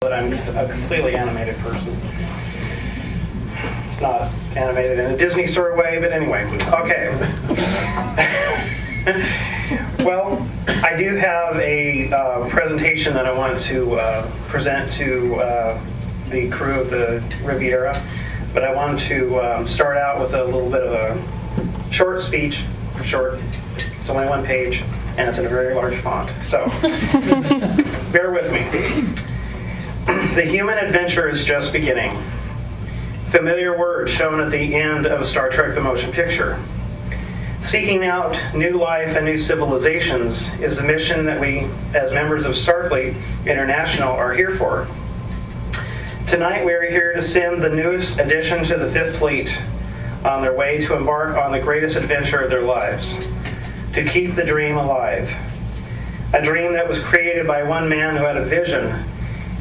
But I'm a completely animated person. Not animated in a Disney sort of way, but anyway. Okay. Well, I do have a presentation that I want to present to the crew of the Riviera, but I want to start out with a little bit of a short speech. Short. It's only one page, and it's in a very large font. So, bear with me. The human adventure is just beginning. Familiar words shown at the end of Star Trek the Motion Picture. Seeking out new life and new civilizations is the mission that we, as members of Starfleet International, are here for. Tonight we are here to send the newest addition to the Fifth Fleet on their way to embark on the greatest adventure of their lives, to keep the dream alive. A dream that was created by one man who had a vision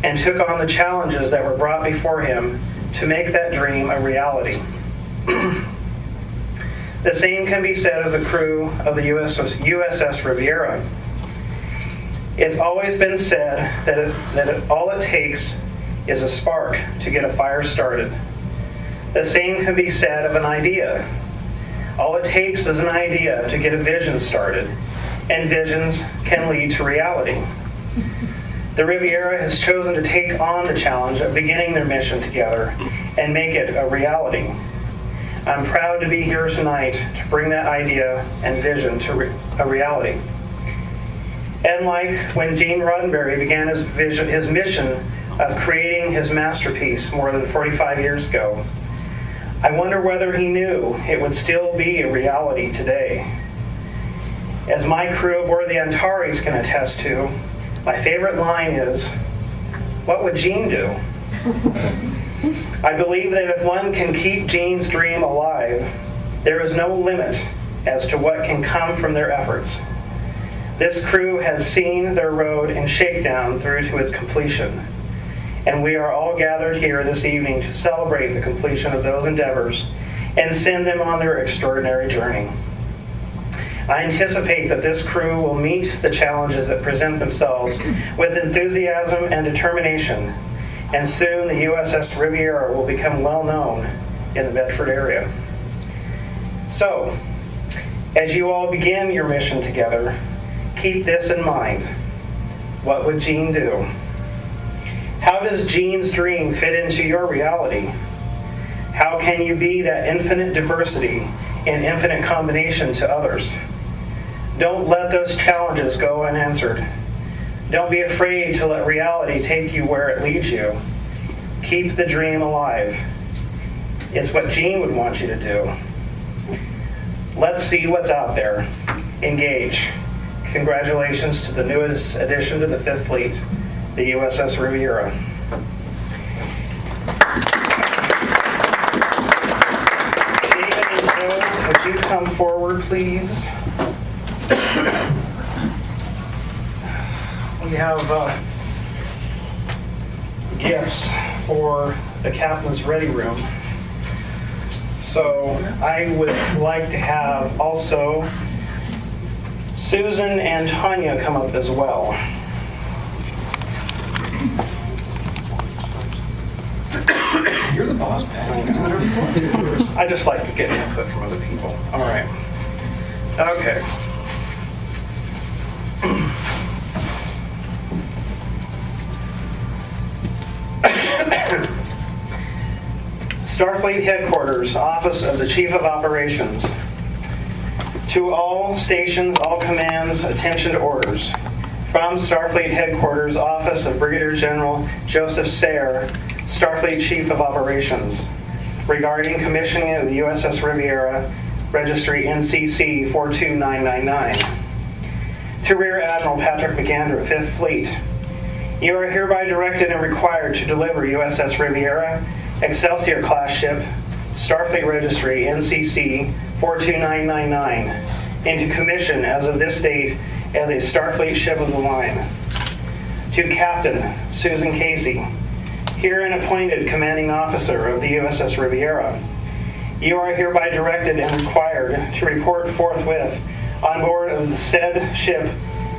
and took on the challenges that were brought before him to make that dream a reality. The same can be said of the crew of the U.S.S. Riviera. It's always been said that all it takes is a spark to get a fire started. The same can be said of an idea. All it takes is an idea to get a vision started, and visions can lead to reality. The Riviera has chosen to take on the challenge of beginning their mission together and make it a reality. I'm proud to be here tonight to bring that idea and vision to a reality. And like when Gene Roddenberry began his mission of creating his masterpiece more than 45 years ago, I wonder whether he knew it would still be a reality today. As my crew aboard the Antares can attest to, my favorite line is, "What would Gene do?" I believe that if one can keep Gene's dream alive, there is no limit as to what can come from their efforts. This crew has seen their road in shakedown through to its completion, and we are all gathered here this evening to celebrate the completion of those endeavors and send them on their extraordinary journey. I anticipate that this crew will meet the challenges that present themselves with enthusiasm and determination, and soon the U.S.S. Riviera will become well known in the Bedford area. So, as you all begin your mission together, keep this in mind. What would Gene do? How does Gene's dream fit into your reality? How can you be that infinite diversity and infinite combination to others? Don't let those challenges go unanswered. Don't be afraid to let reality take you where it leads you. Keep the dream alive. It's what Gene would want you to do. Let's see what's out there. Engage. Congratulations to the newest addition to the Fifth Fleet, the U.S.S. Riviera. David and Joe, would you come forward, please? We have gifts for the captain's ready room. So I would like to have also Susan and Tanya come up as well. You're the boss, Pat. You can do whatever you want to. I just like to get input from other people. All right. Okay. Starfleet Headquarters, Office of the Chief of Operations. To all stations, all commands, attention to orders. From Starfleet Headquarters, Office of Brigadier General Joseph Sayre, Starfleet Chief of Operations, regarding commissioning of the U.S.S. Riviera, Registry NCC-42999. To Rear Admiral Patrick McAndrew, 5th Fleet, you are hereby directed and required to deliver U.S.S. Riviera, Excelsior-class ship, Starfleet Registry NCC-42999, into commission as of this date as a Starfleet ship of the line. To Captain Susan Casey, herein appointed commanding officer of the U.S.S. Riviera, you are hereby directed and required to report forthwith on board of the said ship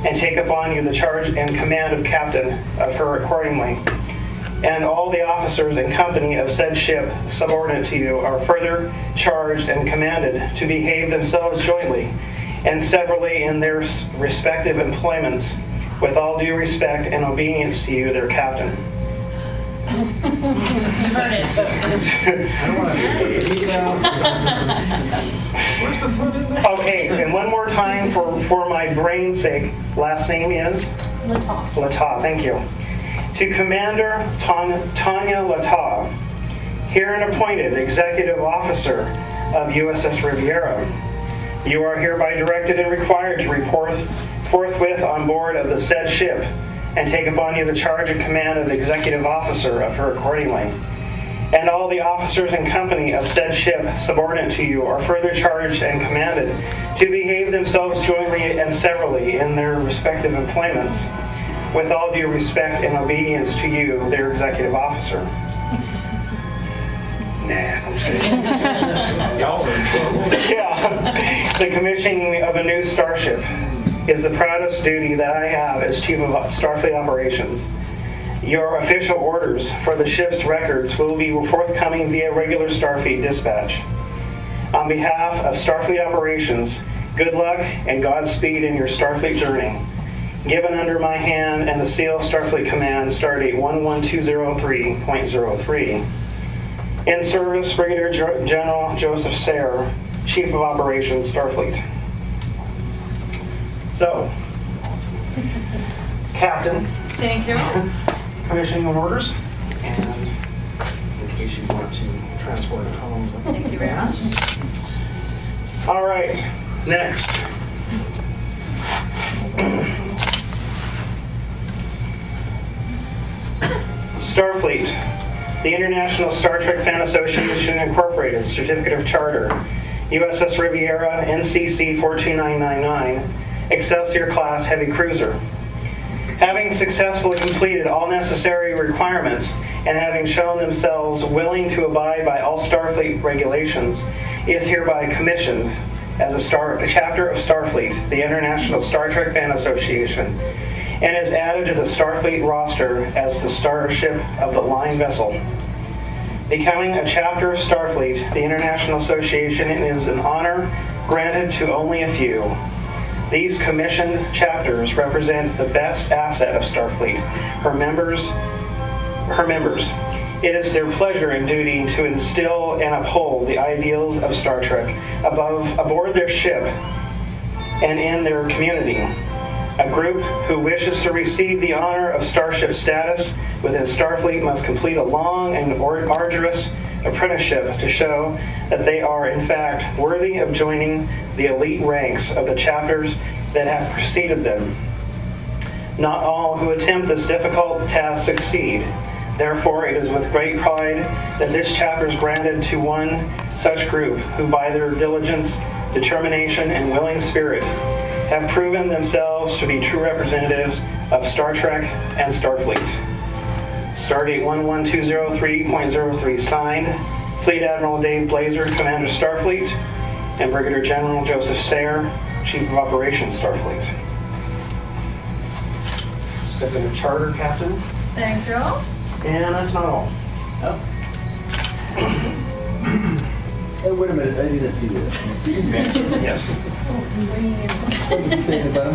and take upon you the charge and command of captain of her accordingly. and all the officers and company of said ship subordinate to you are further charged and commanded to behave themselves jointly and severally in their respective employments with all due respect and obedience to you, their captain. Heard it. I don't want to Where's the fun in that? Okay, and one more time for my brain's sake. Last name is? Lataw, thank you. To Commander Tanya Lataw, here and appointed Executive Officer of U.S.S. Riviera, you are hereby directed and required to report forthwith on board of the said ship and take upon you the charge and command of the Executive Officer of her accordingly. And all the officers and company of said ship subordinate to you are further charged and commanded to behave themselves jointly and severally in their respective employments with all due respect and obedience to you, their Executive Officer. Nah, I'm just kidding. Y'all are in trouble. Yeah. The commissioning of a new starship is the proudest duty that I have as Chief of Starfleet Operations. Your official orders for the ship's records will be forthcoming via regular Starfleet dispatch. On behalf of Starfleet Operations, good luck and Godspeed in your Starfleet journey. Given under my hand and the seal of Starfleet Command, Stardate 11203.03. In service, Brigadier General Joseph Sayre, Chief of Operations, Starfleet. So, Captain. Thank you. Commissioning orders, and in case you want to transport it home. Thank you very much. All right, next. Starfleet, the International Star Trek Fan Association Incorporated, Certificate of Charter, U.S.S. Riviera, NCC-42999, Excelsior Class Heavy Cruiser. Having successfully completed all necessary requirements and having shown themselves willing to abide by all Starfleet regulations, is hereby commissioned as a chapter of Starfleet, the International Star Trek Fan Association, and is added to the Starfleet roster as the starship of the line vessel. Becoming a chapter of Starfleet, the International Association is an honor granted to only a few. These commissioned chapters represent the best asset of Starfleet, her members. It is their pleasure and duty to instill and uphold the ideals of Star Trek aboard their ship and in their community. A group who wishes to receive the honor of starship status within Starfleet must complete a long and arduous apprenticeship to show that they are in fact worthy of joining the elite ranks of the chapters that have preceded them. Not all who attempt this difficult task succeed. Therefore, it is with great pride that this chapter is granted to one such group who by their diligence, determination, and willing spirit have proven themselves to be true representatives of Star Trek and Starfleet. Stardate 11203.03 signed, Fleet Admiral Dave Blazer, Commander Starfleet, and Brigadier General Joseph Sayre, Chief of Operations Starfleet. Step into charter, Captain. Thank you. And that's not all. Oh. Hey, wait a minute, I didn't see that. Yes. What did you say about it?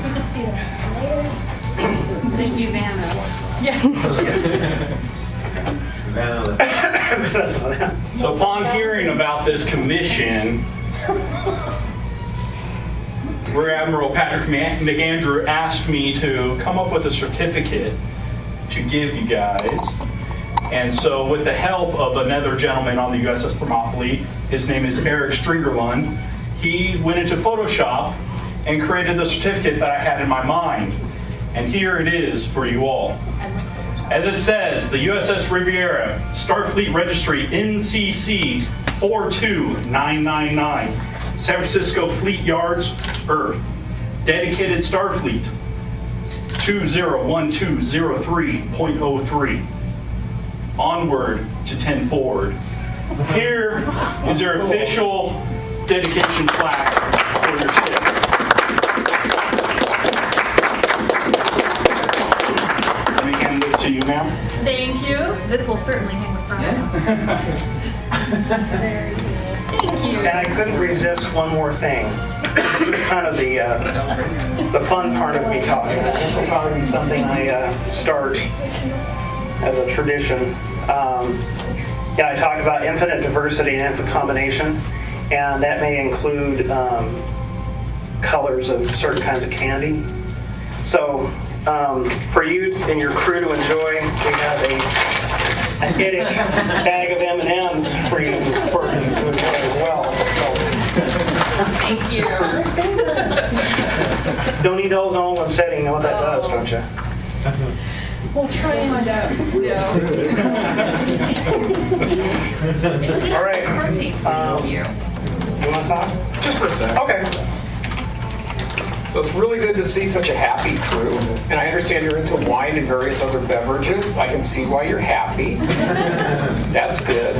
Thank you, Vanna. Yeah. That's not that. So upon hearing about this commission, Rear Admiral Patrick McAndrew asked me to come up with a certificate to give you guys. And so with the help of another gentleman on the U.S.S. Thermopylae, his name is Eric Striegerlund, he went into Photoshop and created the certificate that I had in my mind. And here it is for you all. As it says, the U.S.S. Riviera, Starfleet Registry NCC-42999, San Francisco Fleet Yards, Earth. Dedicated Starfleet 201203.03. Onward to 10 forward. Here is your official dedication plaque for your ship. Let me hand this To you, ma'am. Thank you. This will certainly hang with pride. Thank you. And I couldn't resist one more thing. This is kind of the fun part of me talking. This will probably be something I start as a tradition. Yeah, I talked about infinite diversity and infinite combination, and that may include colors of certain kinds of candy. So for you and your crew to enjoy, we have an itty bag of M&Ms for you to enjoy as well. Thank you. So, don't eat those in all one setting. You know what that does, don't you? We'll try and find out. Yeah. All right. Thank you. You want to talk? Just for a sec. Okay. So it's really good to see such a happy crew. And I understand you're into wine and various other beverages. I can see why you're happy. That's good.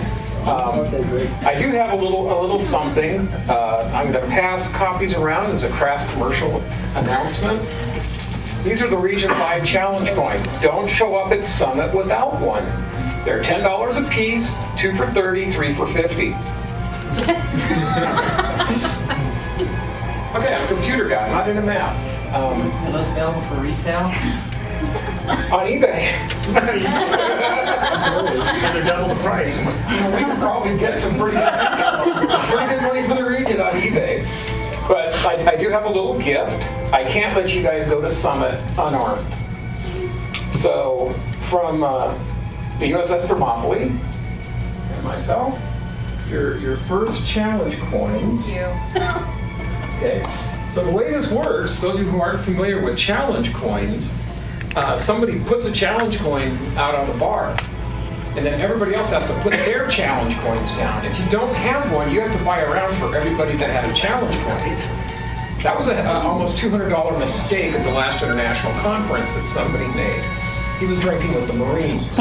Okay, great. I do have a little something. I'm going to pass copies around as a crass commercial announcement. These are the Region 5 Challenge coins. Don't show up at Summit without one. They're $10 a piece, 2 for $30, 3 for $50. Okay, I'm a computer guy, not into math. Are those available for resale? On eBay. They're double the price. We can probably get some pretty good money for the region on eBay. But I do have a little gift. I can't let you guys go to Summit unarmed. So from the U.S.S. Thermopylae and myself, your first challenge coins. Thank you. Okay. So the way this works, those of you who aren't familiar with challenge coins, somebody puts a challenge coin out on the bar, and then everybody else has to put their challenge coins down. If you don't have one, you have to buy a round for everybody that had a challenge coin. That was an almost $200 mistake at the last international conference that somebody made. He was drinking with the Marines.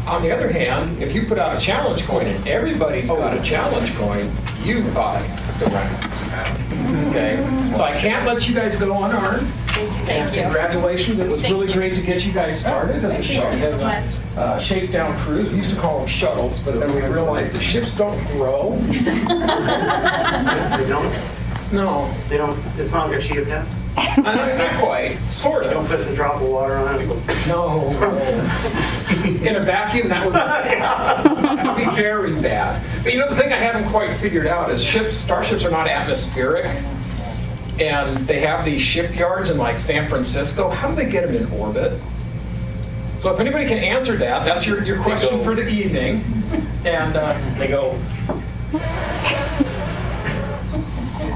On the other hand, if you put out a challenge coin and everybody's got a challenge coin, you buy the rounds. Okay? So I can't let you guys go unarmed. Thank you. Congratulations. It was really great to get you guys started as a shakedown cruise. We used to call them shuttles, but then we realized the ships don't grow. They don't? No, They don't? It's not like a sheet of pen? not quite. Sort You don't of. put a drop of water on it? No. In a vacuum, that would be very bad. But you know, the thing I haven't quite figured out is starships are not atmospheric. And they have these shipyards in like San Francisco. How do they get them in orbit? So if anybody can answer that, that's your question for the evening. And They go,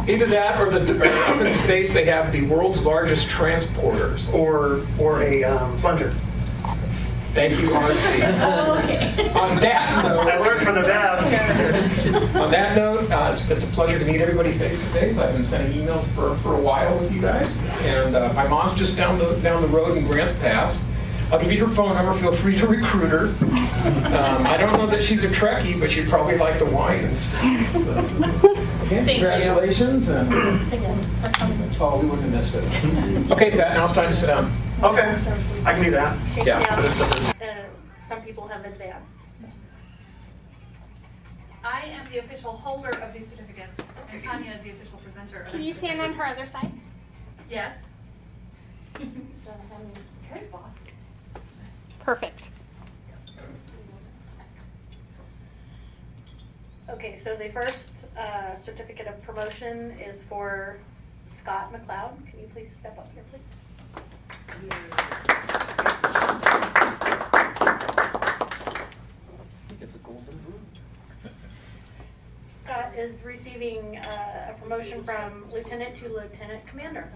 either that or up in space they have the world's largest transporters. or a plunger. Thank you, RC. On that note, I learned from the best. On that note, it's a pleasure to meet everybody face to face. I've been sending emails for a while with you guys, and my mom's just down the road in Grants Pass. I'll give you her phone number. Feel free to recruit her. I don't know that she's a Trekkie, but she'd probably like the wine and stuff. Okay, Thank you. congratulations, and oh, we wouldn't have missed it. Okay, Pat, now it's time to sit down. Okay, I can do that. Yeah. Some people have advanced. I am the official holder of these certificates, and Tanya is the official presenter. of Can these you stand on certificates. her other side? Yes. Very bossy. Perfect. Okay, so the first certificate of promotion is for Scott McLeod. Can you please step up here, please? It's a golden boot. Scott is receiving a promotion from lieutenant to lieutenant commander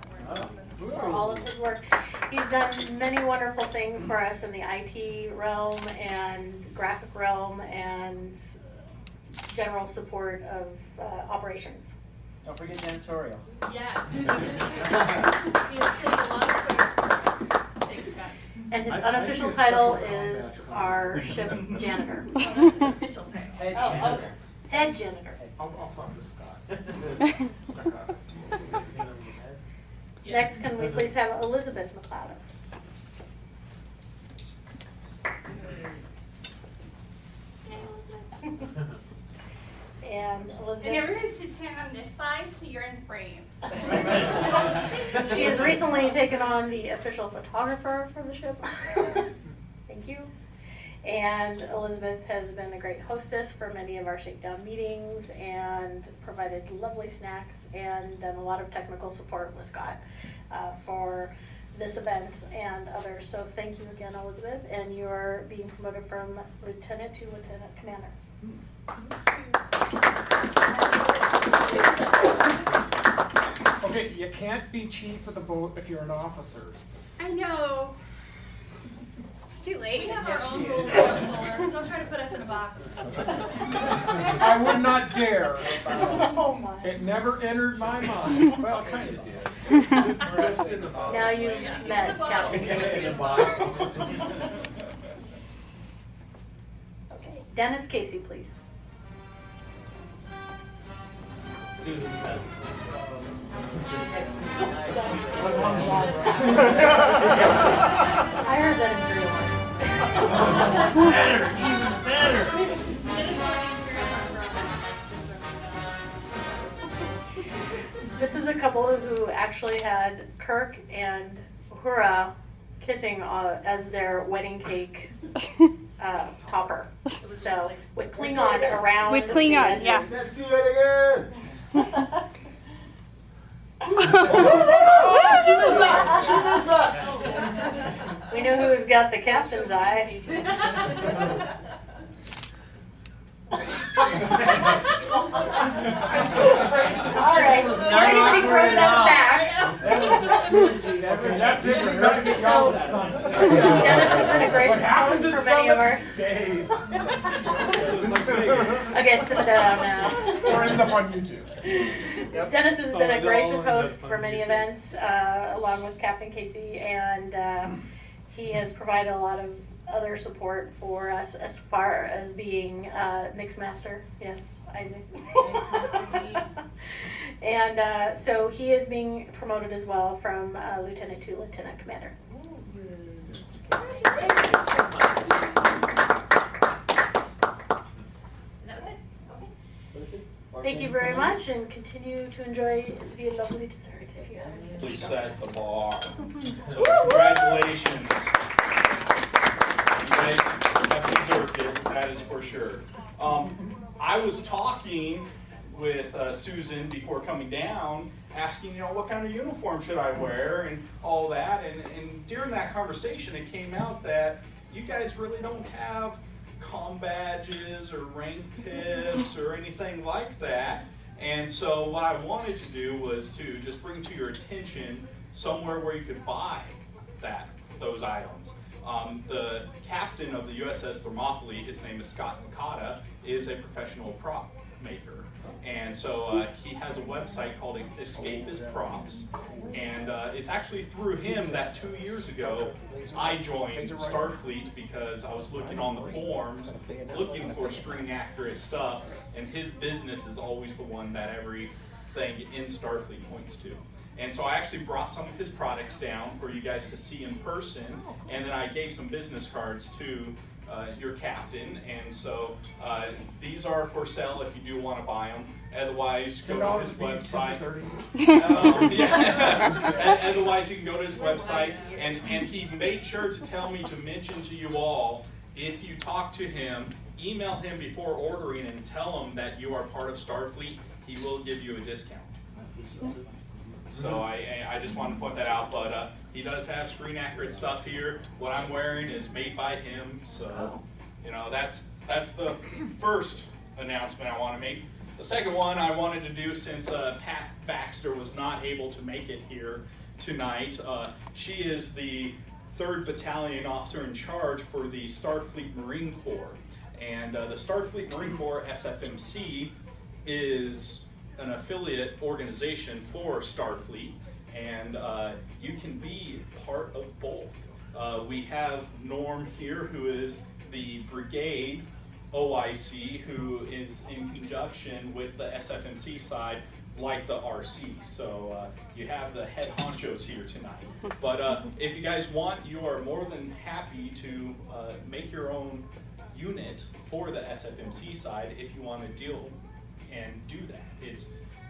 for all of his work. He's done many wonderful things for us in the IT realm and graphic realm and general support of operations. Don't forget janitorial. Yes. He has a lot of photos for us. Thanks, Scott. And his unofficial title is our ship janitor. Oh, that's his official title. Head Oh, janitor. head janitor. I'll talk to Scott. Next, can we please have Elizabeth McLeod? And Elizabeth. And everybody should stand on this side so you're in frame. She has recently taken on the official photographer for the ship. Thank you. And Elizabeth has been a great hostess for many of our shakedown meetings and provided lovely snacks and done a lot of technical support with Scott for this event and others. So thank you again, Elizabeth, and you're being promoted from lieutenant to lieutenant commander. Okay, you can't be chief of the boat if you're an officer. I know. It's too late. We have our own rules. Don't try to put us in a box. I would not dare. Oh my. It never entered my mind. Well, it kind of did. Now you've met Captain Casey. Okay, Dennis Casey, please. Susan says. I heard that in 301. Dennis will be very hard. This is a couple who actually had Kirk and Uhura kissing as their wedding cake topper. So with Klingon around. With Klingon, the yes. edges. Let's see it again. We know who's got the captain's eye. All right, everybody throws that back. Okay, that's it. Rehearse the So, son. Dennis has been a gracious What happens host in for many of our. stays. Okay, sit down now. Or ends up on YouTube. Dennis has been a gracious host for many events, along with Captain Casey, and he has provided a lot of other support for us as far as being mix master. Yes, I do. And so he is being promoted as well from lieutenant to lieutenant commander. That was it. Okay. Thank you very much, and continue to enjoy the lovely dessert if you have it. Please set the bar. So congratulations. You guys have deserved it, that is for sure. I was talking with Susan before coming down, asking, what kind of uniform should I wear and all that. And during that conversation, it came out that you guys really don't have comm badges or rank pips or anything like that. And so what I wanted to do was to just bring to your attention somewhere where you could buy those items. The captain of the U.S.S. Thermopylae, his name is Scott Nakata, is a professional prop maker. And so he has a website called Escapist Props, and it's actually through him that 2 years ago I joined Starfleet because I was looking on the forums, looking for screen accurate stuff, and his business is always the one that everything in Starfleet points to. And so I actually brought some of his products down for you guys to see in person, and then I gave some business cards to your captain, and so these are for sale if you do want to buy them. Otherwise, go to his website. Otherwise, you can go to his website, and he made sure to tell me to mention to you all, if you talk to him, email him before ordering and tell him that you are part of Starfleet. He will give you a discount. So I just wanted to point that out, but he does have screen accurate stuff here. What I'm wearing is made by him, so that's the first announcement I want to make. The second one I wanted to do, since Pat Baxter was not able to make it here tonight, she is the 3rd Battalion Officer in charge for the Starfleet Marine Corps, and the Starfleet Marine Corps, SFMC, is an affiliate organization for Starfleet, and you can be part of both. We have Norm here, who is the Brigade OIC, who is in conjunction with the SFMC side like the RC. So you have the head honchos here tonight. But if you guys want, you are more than happy to make your own unit for the SFMC side if you want to deal and do that.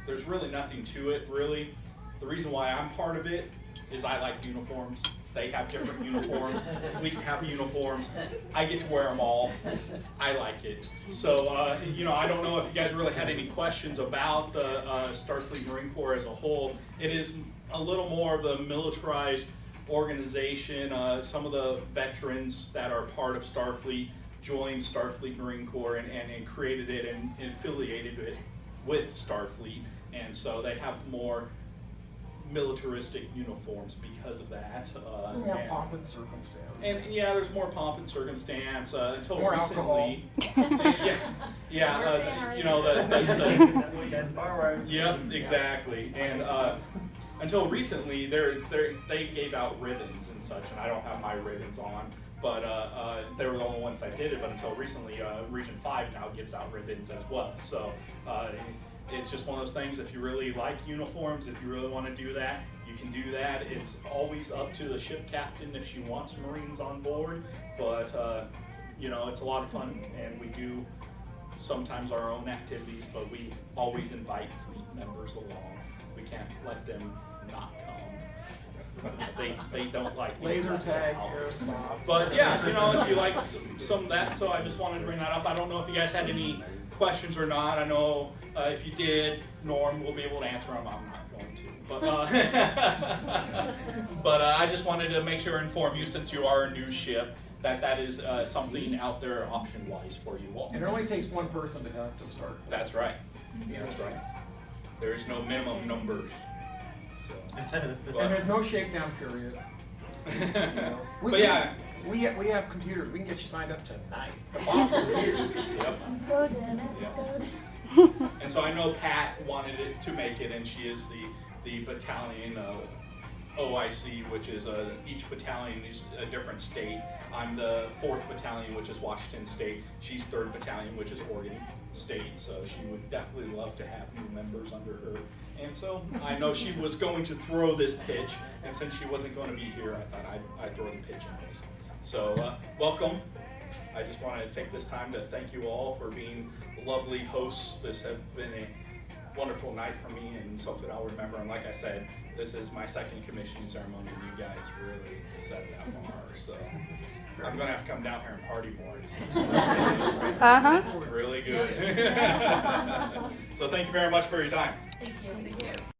There's really nothing to it, really. The reason why I'm part of it is I like uniforms. They have different uniforms. Fleet have uniforms. I get to wear them all. I like it. So, you know, I don't know if you guys really had any questions about the Starfleet Marine Corps as a whole. It is a little more of a militarized organization. Some of the veterans that are part of Starfleet joined Starfleet Marine Corps and created it and affiliated it with Starfleet. And so they have more militaristic uniforms because of that. More pomp and circumstance. And yeah, there's more pomp and circumstance until More recently. More you know, yeah, exactly. And until recently, they gave out ribbons and such, and I don't have my ribbons on. But they were the only ones that did it. But until recently, Region 5 now gives out ribbons as well. So it's just one of those things. If you really like uniforms, if you really want to do that, you can do that. It's always up to the ship captain if she wants Marines on board. But you know, it's a lot of fun, and we do sometimes our own activities. But we always invite fleet members along. We can't let them not come. They don't like Laser tag, out. airsoft. But yeah, you know, if you like some of that, so I just wanted to bring that up. I don't know if you guys had any questions or not. I know if you did, Norm will be able to answer them. I'm not going to. But I just wanted to make sure inform you, since you are a new ship, that is something out there option-wise for you all. And it only takes one person to have to start. That's right. That's right. There is no minimum numbers. And there's no shakedown period. But yeah. We have computers. We can get you signed up tonight. The boss is here. Yep. Go Dennis, go. And so I know Pat wanted it to make it, and she is the battalion OIC, which is each battalion is a different state. I'm the 4th battalion, which is Washington State. She's 3rd battalion, which is Oregon State. So she would definitely love to have new members under her. And so I know she was going to throw this pitch, and since she wasn't going to be here, I thought I'd throw the pitch anyways. So welcome. I just wanted to take this time to thank you all for being lovely hosts. This has been a wonderful night for me and something I'll remember. And like I said, this is my 2nd commissioning ceremony, and you guys really set that bar. So I'm going to have to come down here and party more. It's really good. So thank you very much for your time. Thank you.